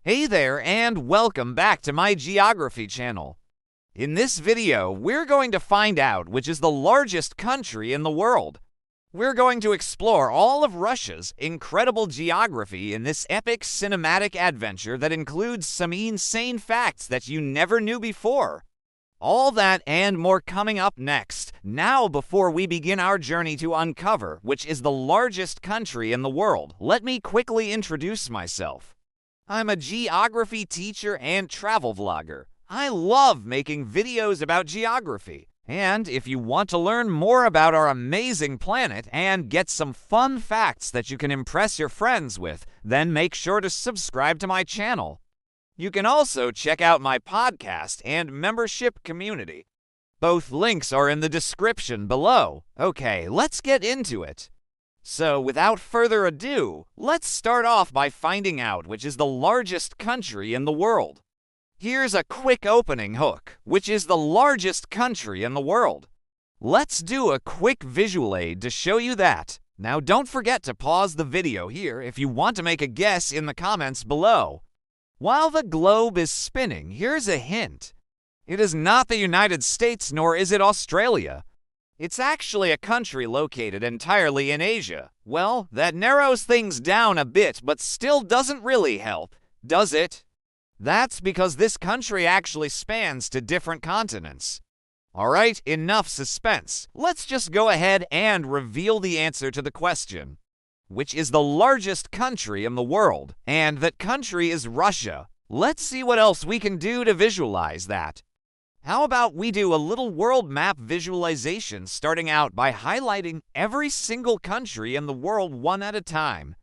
Hey there, and welcome back to my geography channel. In this video, we're going to find out which is the largest country in the world. We're going to explore all of Russia's incredible geography in this epic cinematic adventure that includes some insane facts that you never knew before. All that and more coming up next. Now, before we begin our journey to uncover which is the largest country in the world, let me quickly introduce myself. I'm a geography teacher and travel vlogger. I love making videos about geography. And if you want to learn more about our amazing planet and get some fun facts that you can impress your friends with, then make sure to subscribe to my channel. You can also check out my podcast and membership community. Both links are in the description below. Okay, let's get into it. So, without further ado, let's start off by finding out which is the largest country in the world. Here's a quick opening hook, which is the largest country in the world. Let's do a quick visual aid to show you that. Now, don't forget to pause the video here if you want to make a guess in the comments below. While the globe is spinning, here's a hint. It is not the United States, nor is it Australia. It's actually a country located entirely in Asia. Well, that narrows things down a bit, but still doesn't really help, does it? That's because this country actually spans to different continents. Alright, enough suspense. Let's just go ahead and reveal the answer to the question. Which is the largest country in the world? And that country is Russia. Let's see what else we can do to visualize that. How about we do a little world map visualization, starting out by highlighting every single country in the world one at a time.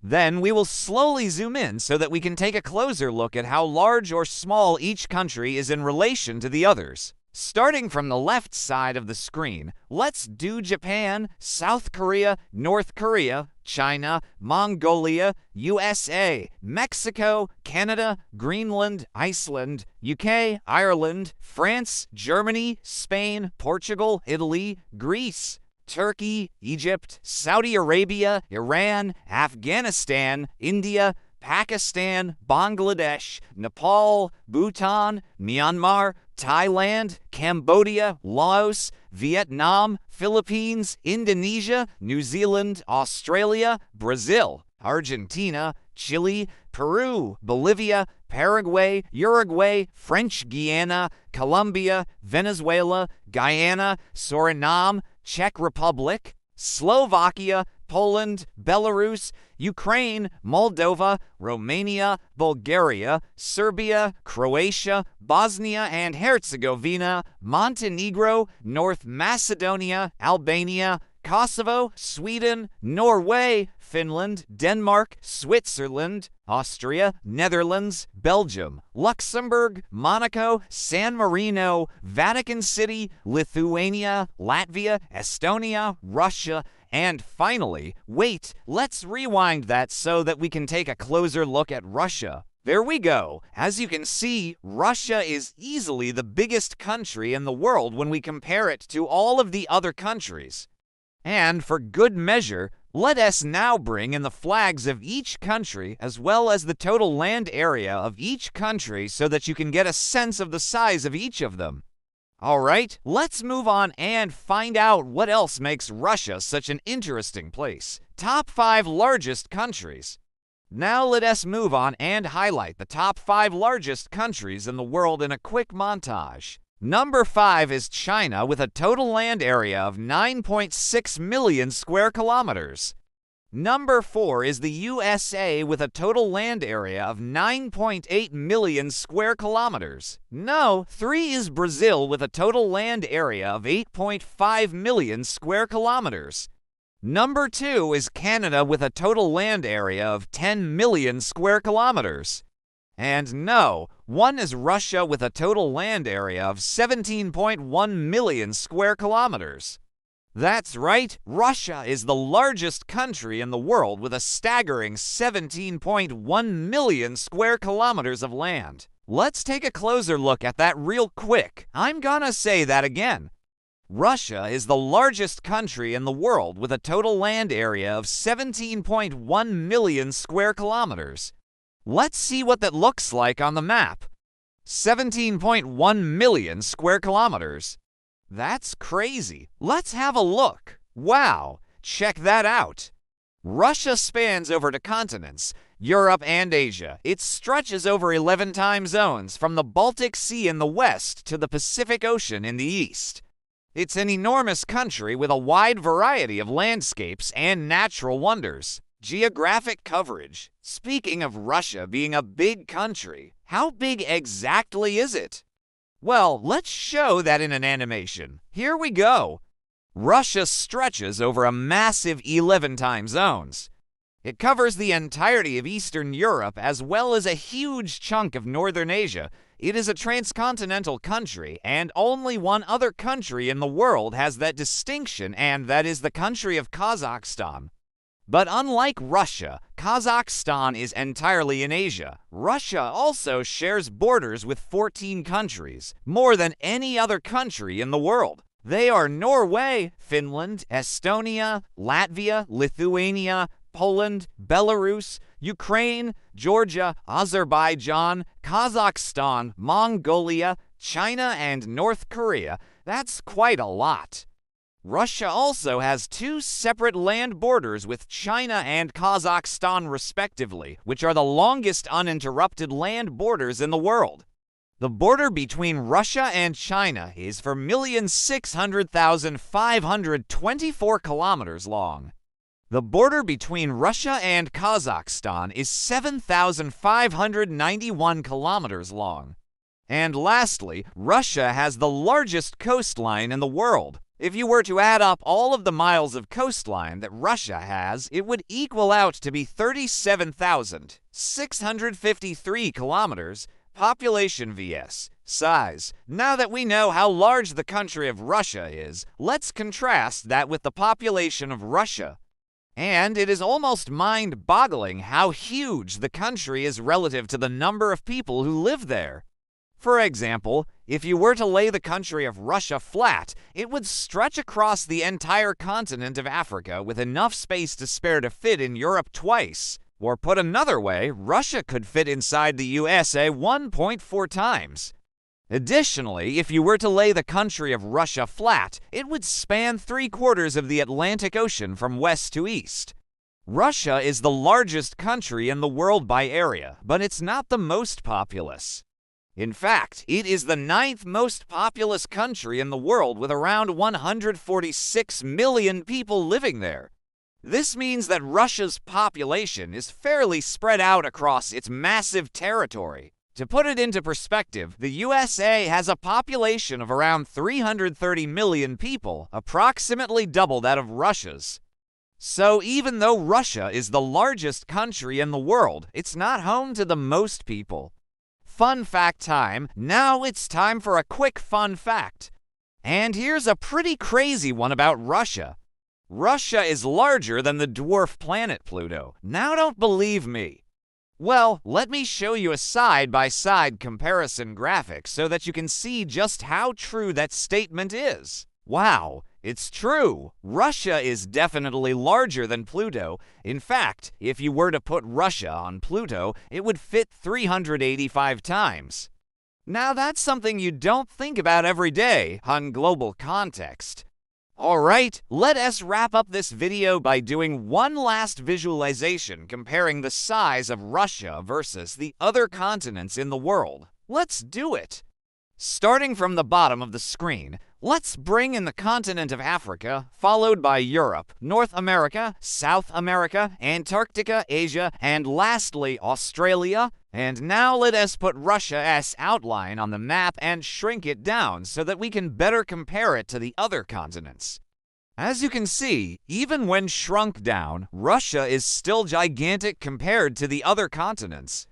Then we will slowly zoom in so that we can take a closer look at how large or small each country is in relation to the others. Starting from the left side of the screen, let's do Japan, South Korea, North Korea, China, Mongolia, USA, Mexico, Canada, Greenland, Iceland, UK, Ireland, France, Germany, Spain, Portugal, Italy, Greece, Turkey, Egypt, Saudi Arabia, Iran, Afghanistan, India, Pakistan, Bangladesh, Nepal, Bhutan, Myanmar, Thailand, Cambodia, Laos, Vietnam, Philippines, Indonesia, New Zealand, Australia, Brazil, Argentina, Chile, Peru, Bolivia, Paraguay, Uruguay, French Guiana, Colombia, Venezuela, Guyana, Suriname, Czech Republic, Slovakia, Poland, Belarus, Ukraine, Moldova, Romania, Bulgaria, Serbia, Croatia, Bosnia and Herzegovina, Montenegro, North Macedonia, Albania, Kosovo, Sweden, Norway, Finland, Denmark, Switzerland, Austria, Netherlands, Belgium, Luxembourg, Monaco, San Marino, Vatican City, Lithuania, Latvia, Estonia, Russia, and finally, wait, let's rewind that so that we can take a closer look at Russia. There we go. As you can see, Russia is easily the biggest country in the world when we compare it to all of the other countries. And for good measure, let us now bring in the flags of each country as well as the total land area of each country so that you can get a sense of the size of each of them. Alright, let's move on and find out what else makes Russia such an interesting place. Top 5 largest countries. Now let us move on and highlight the top 5 largest countries in the world in a quick montage. Number 5 is China with a total land area of 9.6 million square kilometers. Number 4 is the USA with a total land area of 9.8 million square kilometers. No, 3 is Brazil with a total land area of 8.5 million square kilometers. Number 2 is Canada with a total land area of 10 million square kilometers. And no, 1 is Russia with a total land area of 17.1 million square kilometers. That's right, Russia is the largest country in the world with a staggering 17.1 million square kilometers of land. Let's take a closer look at that real quick. I'm gonna say that again. Russia is the largest country in the world with a total land area of 17.1 million square kilometers. Let's see what that looks like on the map. 17.1 million square kilometers. That's crazy. Let's have a look. Wow, check that out. Russia spans over the continents, Europe and Asia. It stretches over 11 time zones from the Baltic Sea in the west to the Pacific Ocean in the east. It's an enormous country with a wide variety of landscapes and natural wonders. Geographic coverage. Speaking of Russia being a big country, how big exactly is it? Well, let's show that in an animation. Here we go. Russia stretches over a massive 11 time zones. It covers the entirety of Eastern Europe as well as a huge chunk of Northern Asia. It is a transcontinental country, and only one other country in the world has that distinction, and that is the country of Kazakhstan. But unlike Russia, Kazakhstan is entirely in Asia. Russia also shares borders with 14 countries, more than any other country in the world. They are Norway, Finland, Estonia, Latvia, Lithuania, Poland, Belarus, Ukraine, Georgia, Azerbaijan, Kazakhstan, Mongolia, China, and North Korea. That's quite a lot. Russia also has two separate land borders with China and Kazakhstan respectively, which are the longest uninterrupted land borders in the world. The border between Russia and China is 4,600,524 kilometers long. The border between Russia and Kazakhstan is 7,591 kilometers long. And lastly, Russia has the largest coastline in the world. If you were to add up all of the miles of coastline that Russia has, it would equal out to be 37,653 kilometers. Population vs. size. Now that we know how large the country of Russia is, let's contrast that with the population of Russia. And it is almost mind-boggling how huge the country is relative to the number of people who live there. For example, if you were to lay the country of Russia flat, it would stretch across the entire continent of Africa with enough space to spare to fit in Europe twice. Or put another way, Russia could fit inside the USA 1.4 times. Additionally, if you were to lay the country of Russia flat, it would span 3/4 of the Atlantic Ocean from west to east. Russia is the largest country in the world by area, but it's not the most populous. In fact, it is the 9th most populous country in the world with around 146 million people living there. This means that Russia's population is fairly spread out across its massive territory. To put it into perspective, the USA has a population of around 330 million people, approximately double that of Russia's. So even though Russia is the largest country in the world, it's not home to the most people. Fun fact time. Now it's time for a quick fun fact. And here's a pretty crazy one about Russia. Russia is larger than the dwarf planet Pluto. Now don't believe me. Well, let me show you a side-by-side comparison graphic so that you can see just how true that statement is. Wow, it's true. Russia is definitely larger than Pluto. In fact, if you were to put Russia on Pluto, it would fit 385 times. Now that's something you don't think about every day on global context. Alright, let us wrap up this video by doing one last visualization comparing the size of Russia versus the other continents in the world. Let's do it! Starting from the bottom of the screen, let's bring in the continent of Africa, followed by Europe, North America, South America, Antarctica, Asia, and lastly Australia. And now let us put Russia as outline on the map and shrink it down so that we can better compare it to the other continents. As you can see, even when shrunk down, Russia is still gigantic compared to the other continents.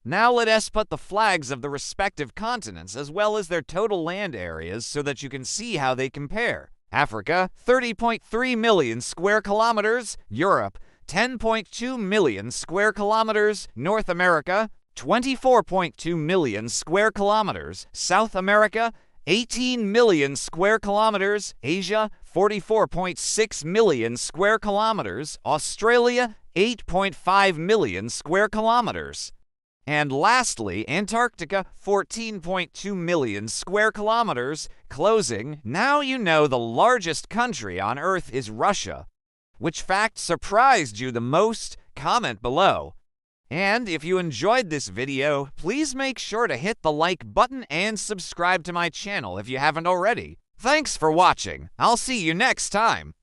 Now let us put the flags of the respective continents as well as their total land areas so that you can see how they compare. Africa, 30.3 million square kilometers. Europe, 10.2 million square kilometers. North America, 24.2 million square kilometers. South America, 18 million square kilometers. Asia, 44.6 million square kilometers. Australia, 8.5 million square kilometers. And lastly, Antarctica, 14.2 million square kilometers. Closing, now you know the largest country on Earth is Russia. Which fact surprised you the most? Comment below. And if you enjoyed this video, please make sure to hit the like button and subscribe to my channel if you haven't already. Thanks for watching. I'll see you next time.